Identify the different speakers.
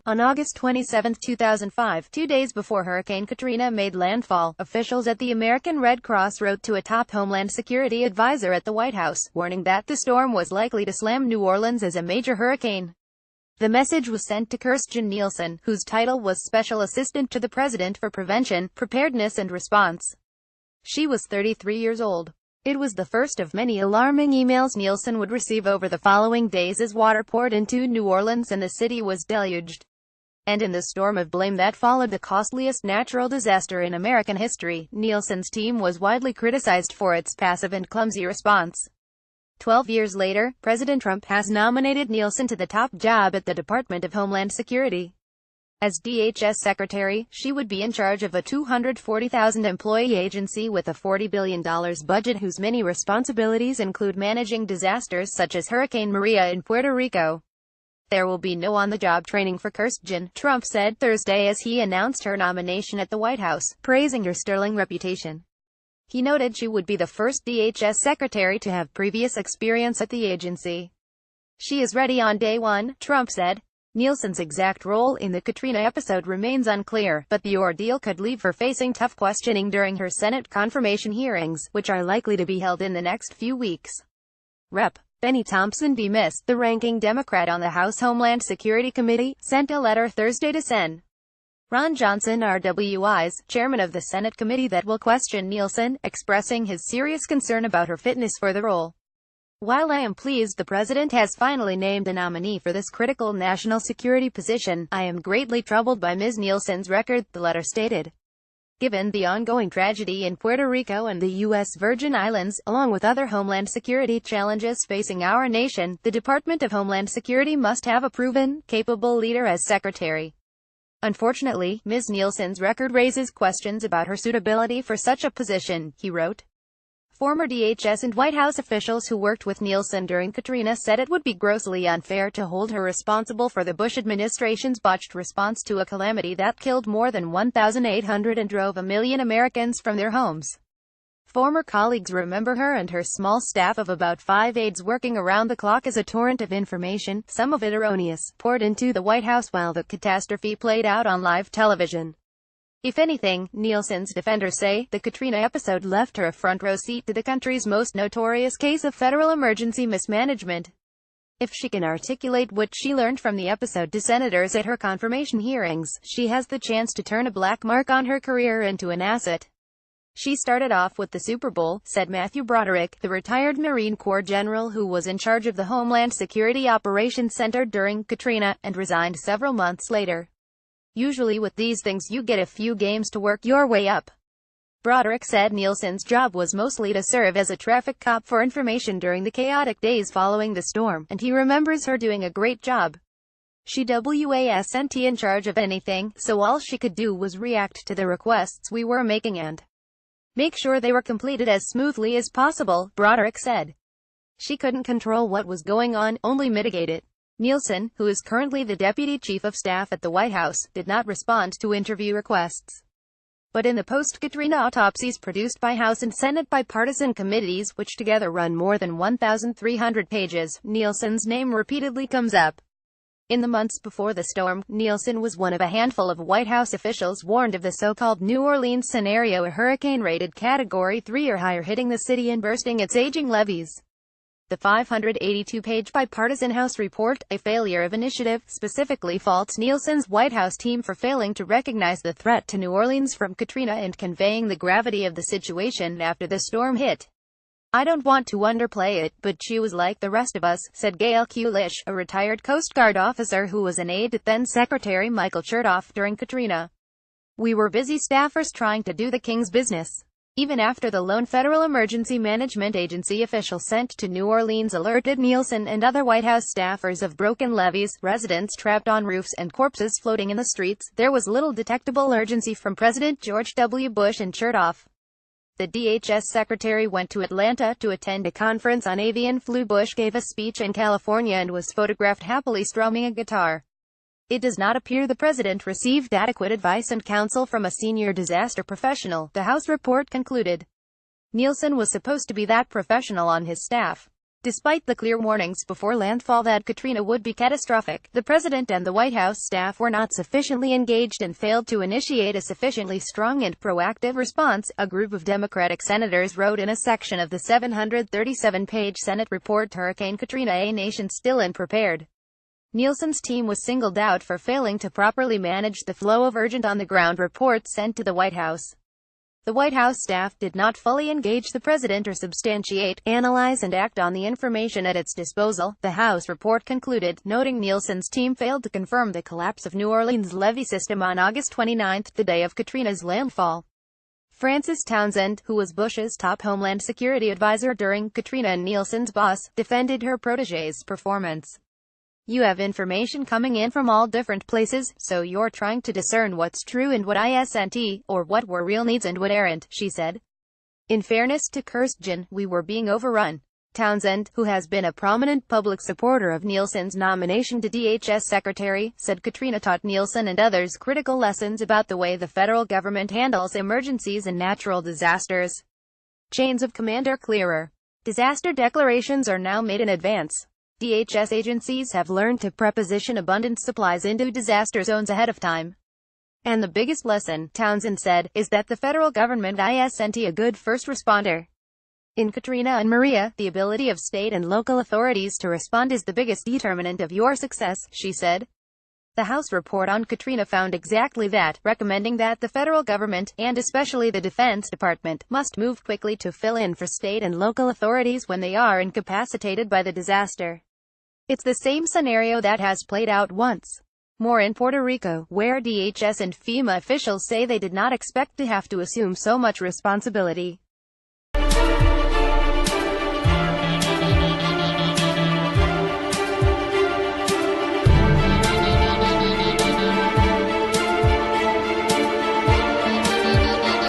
Speaker 1: On August 27, 2005, 2 days before Hurricane Katrina made landfall, officials at the American Red Cross wrote to a top Homeland Security advisor at the White House, warning that the storm was likely to slam New Orleans as a major hurricane. The message was sent to Kirstjen Nielsen, whose title was Special Assistant to the President for Prevention, Preparedness and Response. She was 33 years old. It was the first of many alarming emails Nielsen would receive over the following days as water poured into New Orleans and the city was deluged. And in the storm of blame that followed, the costliest natural disaster in American history, Nielsen's team was widely criticized for its passive and clumsy response. 12 years later, President Trump has nominated Nielsen to the top job at the Department of Homeland Security. As DHS Secretary, she would be in charge of a 240,000-employee agency with a $40 billion budget whose many responsibilities include managing disasters such as Hurricane Maria in Puerto Rico. There will be no on-the-job training for Kirstjen, Trump said Thursday as he announced her nomination at the White House, praising her sterling reputation. He noted she would be the first DHS secretary to have previous experience at the agency. She is ready on day one, Trump said. Nielsen's exact role in the Katrina episode remains unclear, but the ordeal could leave her facing tough questioning during her Senate confirmation hearings, which are likely to be held in the next few weeks. Rep. Benny Thompson B. Miss, the ranking Democrat on the House Homeland Security Committee, sent a letter Thursday to Sen. Ron Johnson RWIs, chairman of the Senate committee that will question Nielsen, expressing his serious concern about her fitness for the role. While I am pleased the president has finally named a nominee for this critical national security position, I am greatly troubled by Ms. Nielsen's record, the letter stated. Given the ongoing tragedy in Puerto Rico and the U.S. Virgin Islands, along with other homeland security challenges facing our nation, the Department of Homeland Security must have a proven, capable leader as secretary. Unfortunately, Ms. Nielsen's record raises questions about her suitability for such a position, he wrote. Former DHS and White House officials who worked with Nielsen during Katrina said it would be grossly unfair to hold her responsible for the Bush administration's botched response to a calamity that killed more than 1,800 and drove 1 million Americans from their homes. Former colleagues remember her and her small staff of about 5 aides working around the clock as a torrent of information, some of it erroneous, poured into the White House while the catastrophe played out on live television. If anything, Nielsen's defenders say, the Katrina episode left her a front-row seat to the country's most notorious case of federal emergency mismanagement. If she can articulate what she learned from the episode to senators at her confirmation hearings, she has the chance to turn a black mark on her career into an asset. She started off with the Super Bowl, said Matthew Broderick, the retired Marine Corps general who was in charge of the Homeland Security Operations Center during Katrina, and resigned several months later. Usually with these things you get a few games to work your way up. Broderick said Nielsen's job was mostly to serve as a traffic cop for information during the chaotic days following the storm, and he remembers her doing a great job. She wasn't in charge of anything, so all she could do was react to the requests we were making and make sure they were completed as smoothly as possible, Broderick said. She couldn't control what was going on, only mitigate it. Nielsen, who is currently the Deputy Chief of Staff at the White House, did not respond to interview requests. But in the post-Katrina autopsies produced by House and Senate bipartisan committees, which together run more than 1,300 pages, Nielsen's name repeatedly comes up. In the months before the storm, Nielsen was one of a handful of White House officials warned of the so-called New Orleans scenario, a hurricane rated Category 3 or higher hitting the city and bursting its aging levees. The 582-page bipartisan House report, A Failure of Initiative, specifically faults Nielsen's White House team for failing to recognize the threat to New Orleans from Katrina and conveying the gravity of the situation after the storm hit. I don't want to underplay it, but she was like the rest of us, said Gail Kulish, a retired Coast Guard officer who was an aide to then-Secretary Michael Chertoff during Katrina. We were busy staffers trying to do the king's business. Even after the lone Federal Emergency Management Agency official sent to New Orleans alerted Nielsen and other White House staffers of broken levees, residents trapped on roofs, and corpses floating in the streets, there was little detectable urgency from President George W. Bush and Chertoff. The DHS secretary went to Atlanta to attend a conference on avian flu. Bush gave a speech in California and was photographed happily strumming a guitar. It does not appear the president received adequate advice and counsel from a senior disaster professional, the House report concluded. Nielsen was supposed to be that professional on his staff. Despite the clear warnings before landfall that Katrina would be catastrophic, the president and the White House staff were not sufficiently engaged and failed to initiate a sufficiently strong and proactive response, a group of Democratic senators wrote in a section of the 737-page Senate report. Hurricane Katrina, a nation still unprepared. Nielsen's team was singled out for failing to properly manage the flow of urgent on-the-ground reports sent to the White House. The White House staff did not fully engage the president or substantiate, analyze and act on the information at its disposal, the House report concluded, noting Nielsen's team failed to confirm the collapse of New Orleans' levee system on August 29, the day of Katrina's landfall. Frances Townsend, who was Bush's top Homeland Security advisor during Katrina and Nielsen's boss, defended her protégé's performance. "You have information coming in from all different places, so you're trying to discern what's true and what isn't, or what were real needs and what aren't," she said. "In fairness to Kirstjen, we were being overrun." Townsend, who has been a prominent public supporter of Nielsen's nomination to DHS secretary, said Katrina taught Nielsen and others critical lessons about the way the federal government handles emergencies and natural disasters. Chains of command are clearer. Disaster declarations are now made in advance. DHS agencies have learned to preposition abundant supplies into disaster zones ahead of time. And the biggest lesson, Townsend said, is that the federal government isn't a good first responder. In Katrina and Maria, the ability of state and local authorities to respond is the biggest determinant of your success, she said. The House report on Katrina found exactly that, recommending that the federal government, and especially the Defense Department, must move quickly to fill in for state and local authorities when they are incapacitated by the disaster. It's the same scenario that has played out once more in Puerto Rico, where DHS and FEMA officials say they did not expect to have to assume so much responsibility.